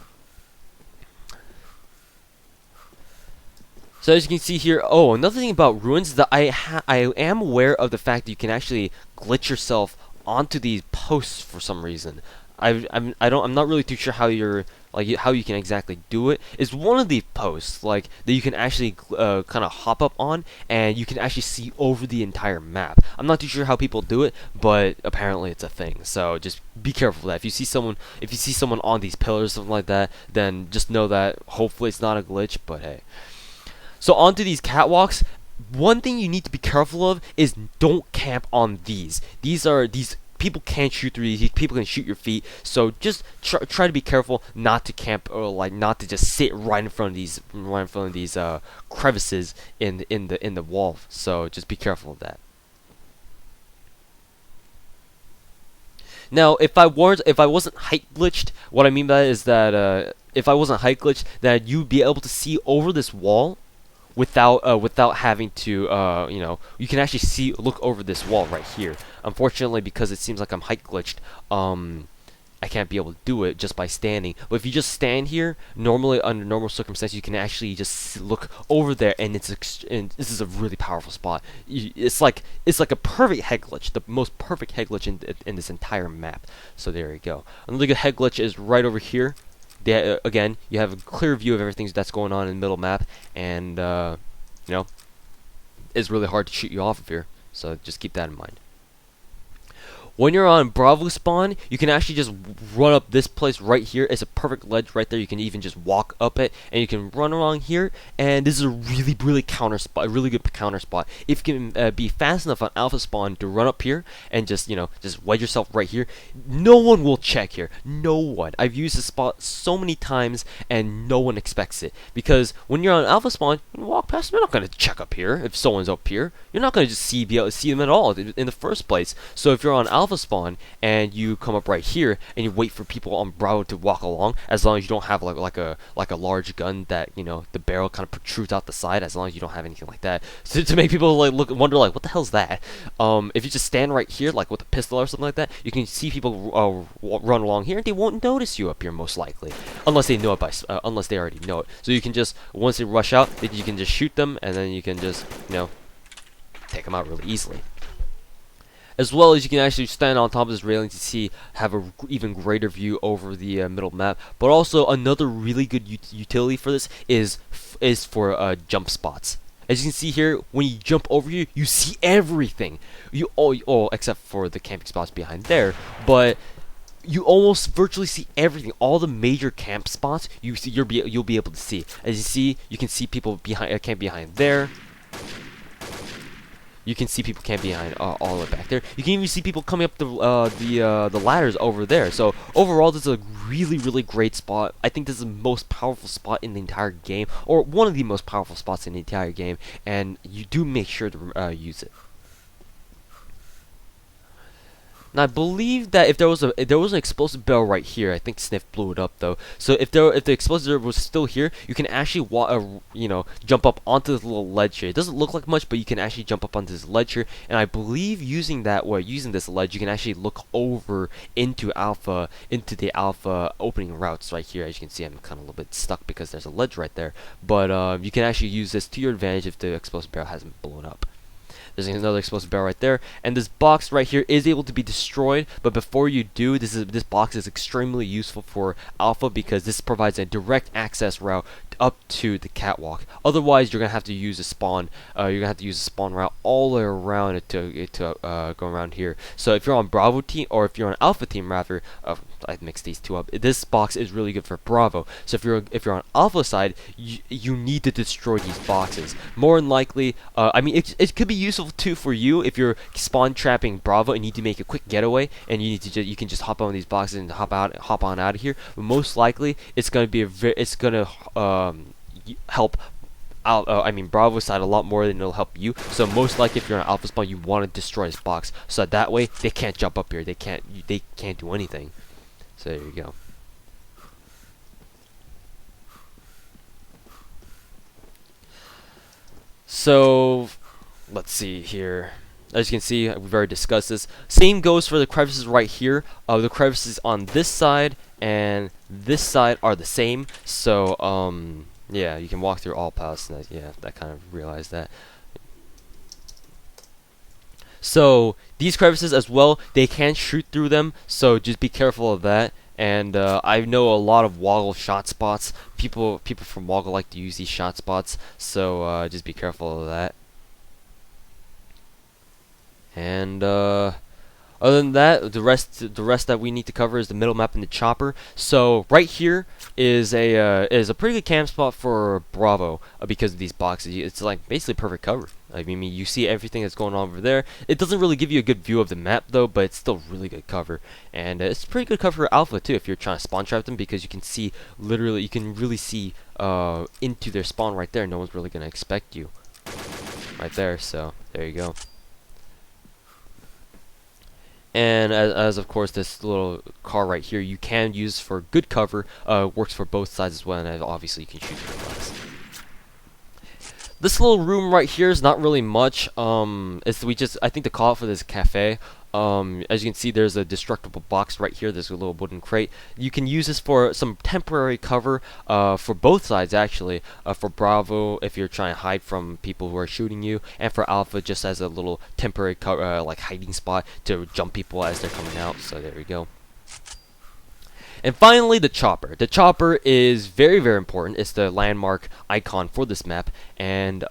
[SPEAKER 1] So as you can see here, another thing about ruins is that I am aware of the fact that you can actually glitch yourself onto these posts for some reason. I'm not really too sure how you can exactly do it. It's one of these posts that you can actually kind of hop up on, and you can actually see over the entire map. I'm not too sure how people do it, but apparently it's a thing. So just be careful of that. If you see someone on these pillars or something like that, then just know that hopefully it's not a glitch. But hey. So onto these catwalks, one thing you need to be careful of is don't camp on these. These people can't shoot through these. People can shoot your feet. So just try to be careful not to camp, or not to just sit right in front of these crevices in the wall. So just be careful of that. Now, if I wasn't height glitched, what I mean by that is that if I wasn't height glitched, that you'd be able to see over this wall without having to you can actually look over this wall right here. Unfortunately, because it seems like I'm height glitched, I can't be able to do it just by standing. But if you just stand here, normally under normal circumstances, you can actually just look over there, and and this is a really powerful spot. It's like a perfect head glitch, the most perfect head glitch in this entire map. So there you go. Another good head glitch is right over here. Again, you have a clear view of everything that's going on in the middle map, and it's really hard to shoot you off of here. So just keep that in mind. When you're on Bravo spawn, you can actually just run up this place right here. It's a perfect ledge right there. You can even just walk up it, and you can run along here. And this is a really, really a really good counter spot. If you can be fast enough on Alpha spawn to run up here and just wedge yourself right here, no one will check here. No one. I've used this spot so many times, and no one expects it, because when you're on Alpha spawn, you walk past them, you're not gonna check up here. If someone's up here, you're not gonna just be able to see them at all in the first place. So if you're on Alpha spawn and you come up right here and you wait for people on Bravo to walk along, as long as you don't have like a large gun that the barrel kind of protrudes out the side, as long as you don't have anything like that, so to make people wonder what the hell's that. If you just stand right here like with a pistol or something like that, you can see people run along here, and they won't notice you up here most likely, unless they know it unless they already know it. So you can just, once they rush out, you can just shoot them, and then you can just take them out really easily. As well as you can actually stand on top of this railing to have a even greater view over the middle map. But also another really good utility for this is for jump spots. As you can see here, when you jump over here, you see everything. Except for the camping spots behind there, but you almost virtually see everything. All the major camp spots you'll be able to see. As you see, you can see people camp behind there. You can see people camp behind all the way back there. You can even see people coming up the ladders over there. So overall, this is a really, really great spot. I think this is the most powerful spot in the entire game, or one of the most powerful spots in the entire game, and you do make sure to use it. Now I believe that if there was an explosive barrel right here, I think Sniff blew it up though. So if the explosive was still here, you can actually jump up onto this little ledge here. It doesn't look like much, but you can actually jump up onto this ledge here. And I believe using this ledge, you can actually look over into the alpha opening routes right here. As you can see, I'm kind of a little bit stuck because there's a ledge right there. But you can actually use this to your advantage if the explosive barrel hasn't blown up. There's another explosive barrel right there, and this box right here is able to be destroyed. But before you do, this box is extremely useful for Alpha, because this provides a direct access route up to the catwalk. Otherwise, you're gonna have to use a spawn. You're gonna have to use a spawn route all the way around it to go around here. So if you're on Bravo team, or if you're on Alpha team rather, I mixed these two up. This box is really good for Bravo. So if you're on Alpha side, you need to destroy these boxes. More than likely, I mean, it could be useful too for you if you're spawn trapping Bravo and need to make a quick getaway, and you can just hop on these boxes and hop on out of here. But most likely, it's gonna help out. I mean, Bravo side a lot more than it'll help you. So most likely, if you're on Alpha spawn, you want to destroy this box, so that way they can't jump up here. They can't do anything. So there you go. So let's see here. As you can see, we've already discussed this. Same goes for the crevices right here. The crevices on this side and this side are the same. So yeah, you can walk through all paths. And I kind of realized that. So these crevices as well, they can shoot through them. So just be careful of that. And I know a lot of Woggle shot spots. People from Woggle like to use these shot spots. So just be careful of that. And other than that, the rest that we need to cover is the middle map and the chopper. So right here is a pretty good camp spot for Bravo because of these boxes. It's like basically perfect cover. I mean, you see everything that's going on over there. It doesn't really give you a good view of the map though, but it's still really good cover. And it's pretty good cover for Alpha too if you're trying to spawn trap them, because you can see you can really see into their spawn right there. No one's really gonna expect you right there. So there you go. And as of course this little car right here you can use for good cover, works for both sides as well, and obviously you can shoot your flags. This little room right here is not really much. I think the call for this cafe. As you can see, there's a destructible box right here. There's a little wooden crate. You can use this for some temporary cover, for both sides actually. For Bravo, if you're trying to hide from people who are shooting you, and for Alpha, just as a little temporary like hiding spot to jump people as they're coming out. So there we go. And finally, the chopper. The chopper is very, very important. It's the landmark icon for this map, and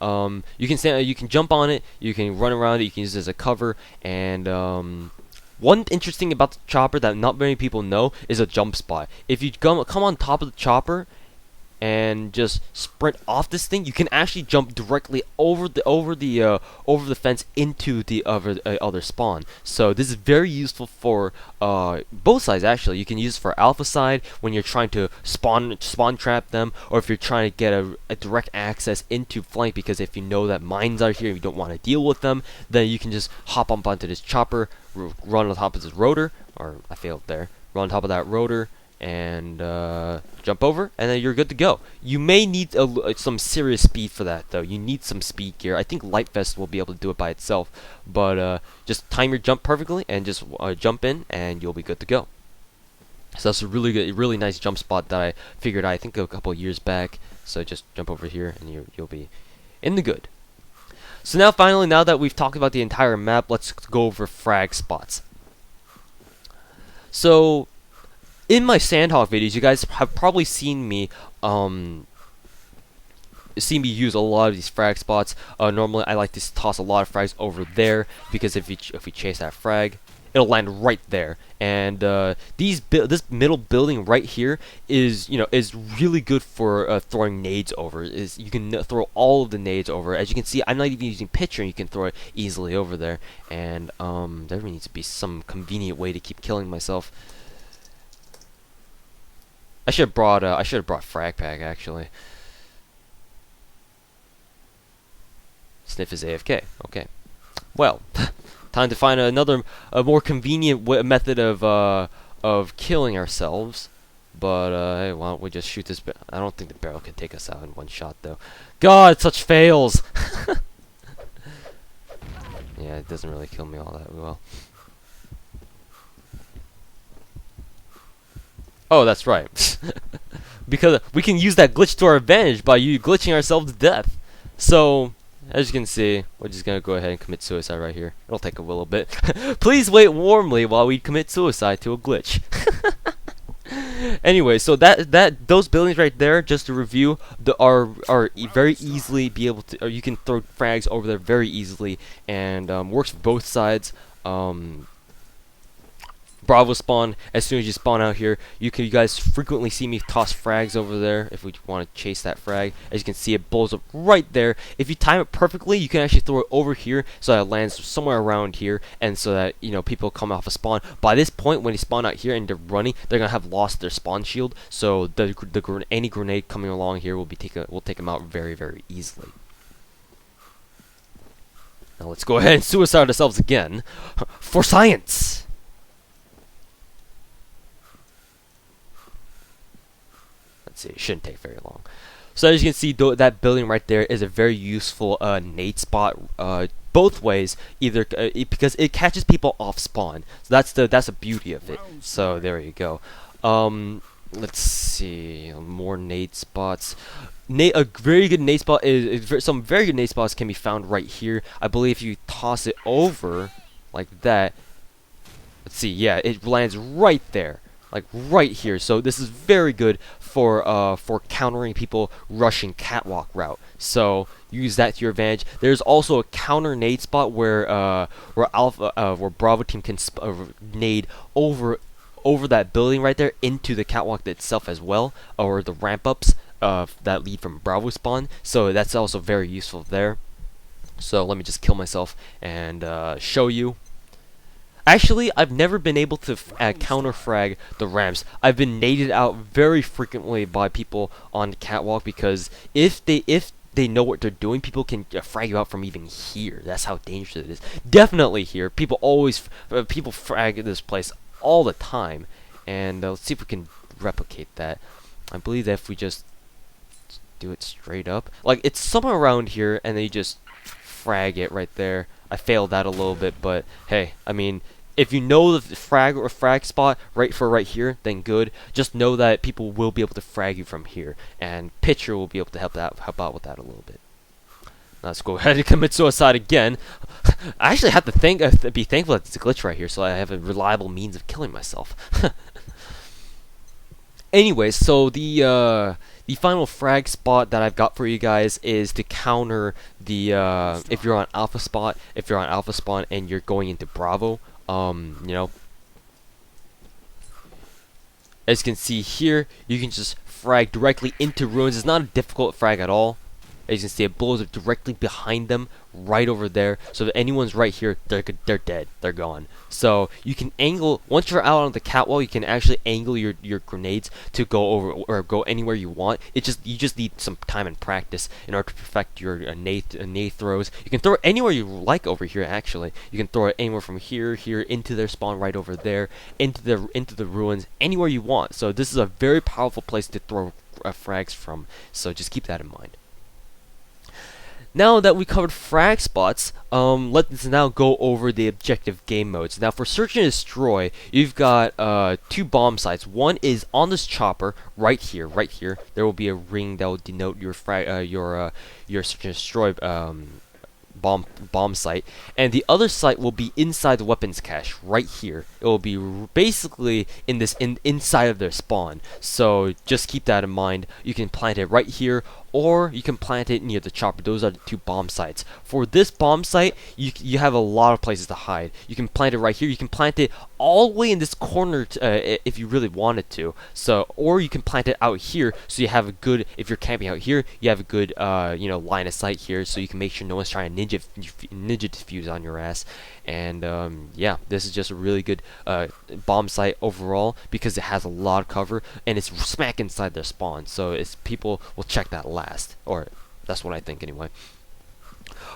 [SPEAKER 1] you can jump on it, you can run around it, you can use it as a cover. And one interesting about the chopper that not many people know is a jump spot. If you come on top of the chopper and just sprint off this thing, you can actually jump directly over the fence into the other spawn. So this is very useful for both sides actually. You can use it for Alpha side when you're trying to spawn trap them, or if you're trying to get a direct access into flank, because if you know that mines are here and you don't want to deal with them, then you can just hop up onto this chopper, run on top of this rotor, or I failed there, run on top of that rotor, and jump over, and then you're good to go. You may need some serious speed for that though. You need some speed gear. I think Light Vest will be able to do it by itself, but just time your jump perfectly and just jump in and you'll be good to go. So that's a really good, really nice jump spot that I figured out, I think a couple of years back. So just jump over here and you'll be in the good. So now finally, now that we've talked about the entire map, let's go over frag spots. So in my Sand Hog videos, you guys have probably seen me use a lot of these frag spots. Normally, I like to toss a lot of frags over there, because if we chase that frag, it'll land right there. And this middle building right here is really good for throwing nades over. You can throw all of the nades over. As you can see, I'm not even using pitcher, and you can throw it easily over there. And there needs to be some convenient way to keep killing myself. I should have brought frag pack actually. Sniff is AFK. Okay. Well, time to find a more convenient method of killing ourselves. But hey, why don't we just shoot this? I don't think the barrel can take us out in one shot though. God, such fails. Yeah, it doesn't really kill me all that well. Oh, that's right. Because we can use that glitch to our advantage by glitching ourselves to death. So, as you can see, we're just gonna go ahead and commit suicide right here. It'll take a little bit. Please wait warmly while we commit suicide to a glitch. Anyway, so those buildings right there, just to review, are very easily be able to, or you can throw frags over there very easily, and works for both sides. Bravo spawn, as soon as you spawn out here, you guys frequently see me toss frags over there if we want to chase that frag. As you can see, it blows up right there. If you time it perfectly, you can actually throw it over here so that it lands somewhere around here, and so that people come off a spawn. By this point, when they spawn out here and they're running, they're gonna have lost their spawn shield, so any grenade coming along here will take them out very, very easily. Now let's go ahead and suicide ourselves again for science. It shouldn't take very long. So as you can see, that building right there is a very useful nade spot both ways, either because it catches people off spawn. So that's the beauty of it. So there you go. Let's see, more nade spots. A very good nade spot some very good nade spots can be found right here. I believe if you toss it over like that, let's see, yeah, it lands right there. Like right here. So this is very good for countering people rushing catwalk route. So use that to your advantage. There's also a counter nade spot where Bravo team can nade over that building right there into the catwalk itself as well, or the ramp ups that lead from Bravo spawn. So that's also very useful there. So let me just kill myself and show you. Actually, I've never been able to counter frag the ramps. I've been naded out very frequently by people on the catwalk, because if they they know what they're doing, people can frag you out from even here. That's how dangerous it is. Definitely here. People always people frag this place all the time, and let's see if we can replicate that. I believe that if we just do it straight up, like it's somewhere around here, and then you just frag it right there. I failed that a little bit, but hey, I mean, if you know the frag spot right here, then good. Just know that people will be able to frag you from here, and Pitcher will be able to help out with that a little bit. Let's go ahead and commit suicide again. I actually have to be thankful that it's a glitch right here, so I have a reliable means of killing myself. Anyways, so the final frag spot that I've got for you guys is to counter the if you're on alpha spot, if you're on alpha spawn and you're going into Bravo. You know, as you can see here, you can just frag directly into ruins. It's not a difficult frag at all. As you can see, it blows up directly behind them, right over there. So if anyone's right here, they're dead. They're gone. So you can angle, once you're out on the catwalk, you can actually angle your grenades to go over or go anywhere you want. You just need some time and practice in order to perfect your nade throws. You can throw it anywhere you like over here. Actually, you can throw it anywhere from here into their spawn, right over there, into the ruins, anywhere you want. So this is a very powerful place to throw frags from. So just keep that in mind. Now that we covered frag spots, let's now go over the objective game modes. Now for search and destroy, you've got 2 bomb sites. One is on this chopper right here. There will be a ring that will denote your search and destroy bomb site, and the other site will be inside the weapons cache right here. It will be basically inside of their spawn, so just keep that in mind. You can plant it right here, or you can plant it near the chopper. Those are the 2 bomb sites. For this bomb site, you have a lot of places to hide. You can plant it right here. You can plant it all the way in this corner if you really wanted to. So, or you can plant it out here, so you have a good, if you're camping out here, you have a good line of sight here, so you can make sure no one's trying to ninja defuse on your ass. And yeah, this is just a really good bomb site overall because it has a lot of cover and it's smack inside their spawn. So people will check that last, or that's what I think anyway.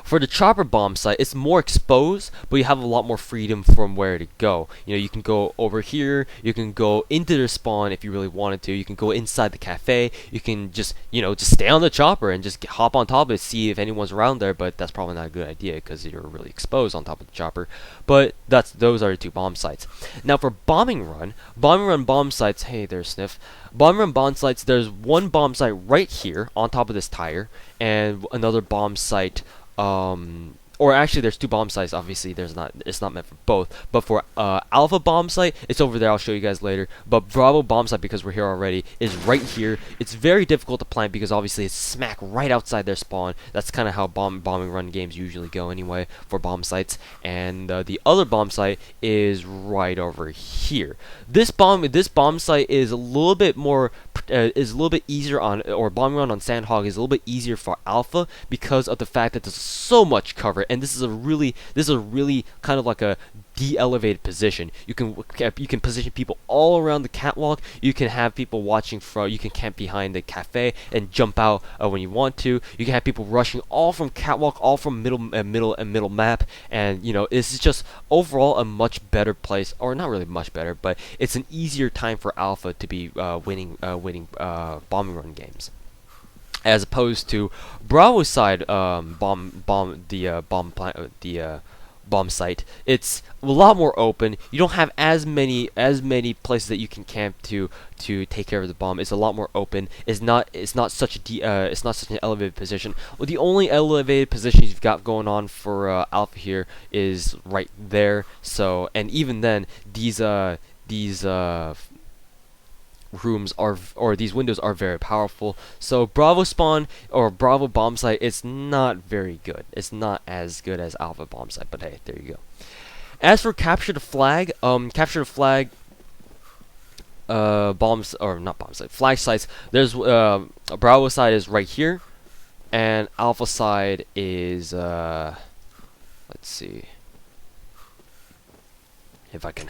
[SPEAKER 1] For the chopper bomb site, it's more exposed, but you have a lot more freedom from where to go. You know, you can go over here, you can go into their spawn if you really wanted to, you can go inside the cafe, you can just stay on the chopper and just hop on top of it, see if anyone's around there, but that's probably not a good idea because you're really exposed on top of the chopper. But those are the 2 bomb sites. Now for bombing run bomb sites, hey there Sniff. Bombing run bomb sites, there's 1 bomb site right here on top of this tire, and another bomb site or actually there's 2 bomb sites. Obviously it's not meant for both, but for alpha bomb site, it's over there. I'll show you guys later. But Bravo bomb site, because we're here already, is right here. It's very difficult to plant because obviously it's smack right outside their spawn. That's kind of how bombing run games usually go anyway for bomb sites. And the other bomb site is right over here. This bomb site is a little bit more easier on, or bombing run on Sand Hog is a little bit easier for alpha because of the fact that there's so much cover, and this is a really kind of like a de-elevated position. You can position people all around the catwalk. You can have people watching from. You can camp behind the cafe and jump out when you want to. You can have people rushing all from catwalk, all from middle map, and this is just overall a much better place, or not really much better, but it's an easier time for alpha to be winning bombing run games, as opposed to Bravo side bomb site. It's a lot more open. You don't have as many places that you can camp to take care of the bomb. It's a lot more open. It's not such an elevated position. Well, the only elevated position you've got going on for alpha here is right there. So, and even then, these rooms are, or these windows are very powerful. So Bravo spawn or Bravo bomb site, it's not very good. It's not as good as Alpha bomb site, but hey, there you go. As for capture the flag, bombs, or not bomb site, flag sites. There's Bravo side is right here, and Alpha side is let's see. if I can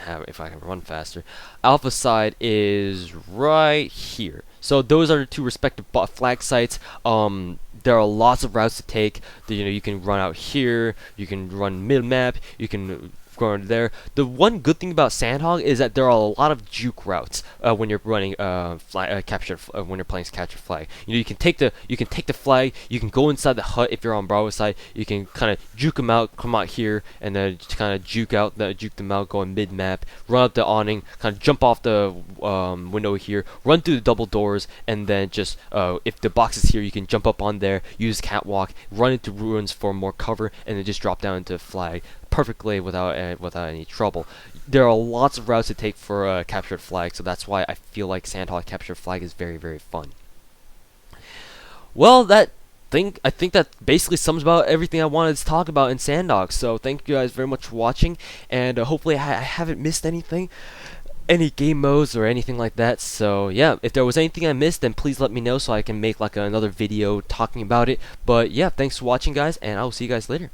[SPEAKER 1] run faster. Alpha side is right here. So those are the two respective flag sites. There are lots of routes to take. You can run out here, you can run mid map, you can go there. The one good thing about Sand Hog is that there are a lot of juke routes when you're running when you're playing capture flag. You can take the flag. You can go inside the hut if you're on Bravo side. You can kind of juke them out, come out here, and then kind of juke them out, go in mid map, run up the awning, kind of jump off the window here, run through the double doors, and then just if the box is here, you can jump up on there, use catwalk, run into ruins for more cover, and then just drop down into flag perfectly without any trouble. There are lots of routes to take for captured flag, so that's why I feel like Sand Hog captured flag is very, very fun. Well, I think that basically sums about everything I wanted to talk about in Sand Hog. So thank you guys very much for watching, and hopefully I haven't missed anything, any game modes or anything like that. So yeah, if there was anything I missed, then please let me know so I can make like another video talking about it. But yeah, thanks for watching, guys, and I will see you guys later.